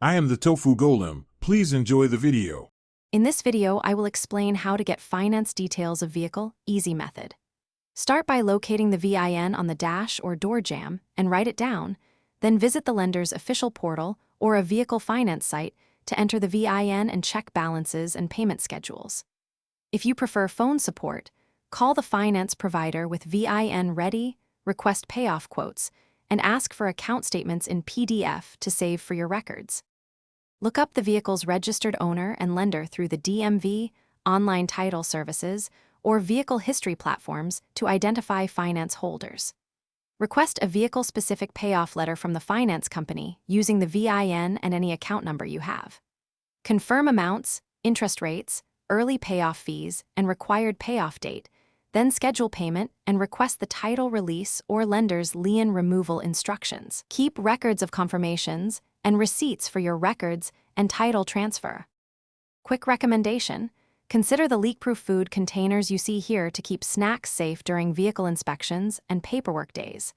I am the Tofu Golem. Please enjoy the video. In this video, I will explain how to get finance details of vehicle, easy method. Start by locating the VIN on the dash or door jamb and write it down, then visit the lender's official portal or a vehicle finance site to enter the VIN and check balances and payment schedules. If you prefer phone support, call the finance provider with VIN ready, request payoff quotes, and ask for account statements in PDF to save for your records. Look up the vehicle's registered owner and lender through the DMV, online title services, or vehicle history platforms to identify finance holders. Request a vehicle-specific payoff letter from the finance company using the VIN and any account number you have. Confirm amounts, interest rates, early payoff fees, and required payoff date, then schedule payment and request the title release or lender's lien removal instructions. Keep records of confirmations and receipts for your records and title transfer. Quick recommendation: consider the leak-proof food containers you see here to keep snacks safe during vehicle inspections and paperwork days.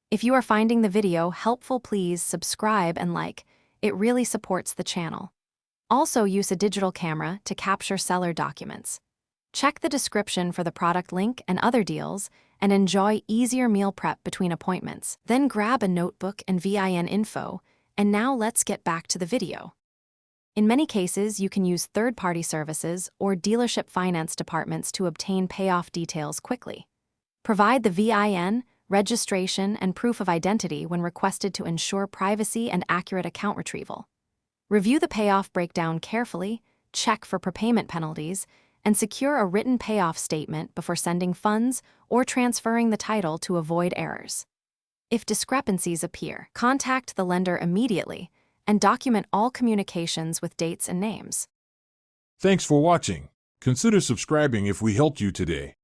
If you are finding the video helpful, please subscribe and like. It really supports the channel. Also, use a digital camera to capture seller documents. Check the description for the product link and other deals, and enjoy easier meal prep between appointments. Then grab a notebook and VIN info, and now let's get back to the video. In many cases, you can use third-party services or dealership finance departments to obtain payoff details quickly. Provide the VIN, registration, and proof of identity when requested to ensure privacy and accurate account retrieval. Review the payoff breakdown carefully, check for prepayment penalties, and secure a written payoff statement before sending funds or transferring the title to avoid errors. If discrepancies appear, contact the lender immediately and document all communications with dates and names. Thanks for watching. Consider subscribing if we helped you today.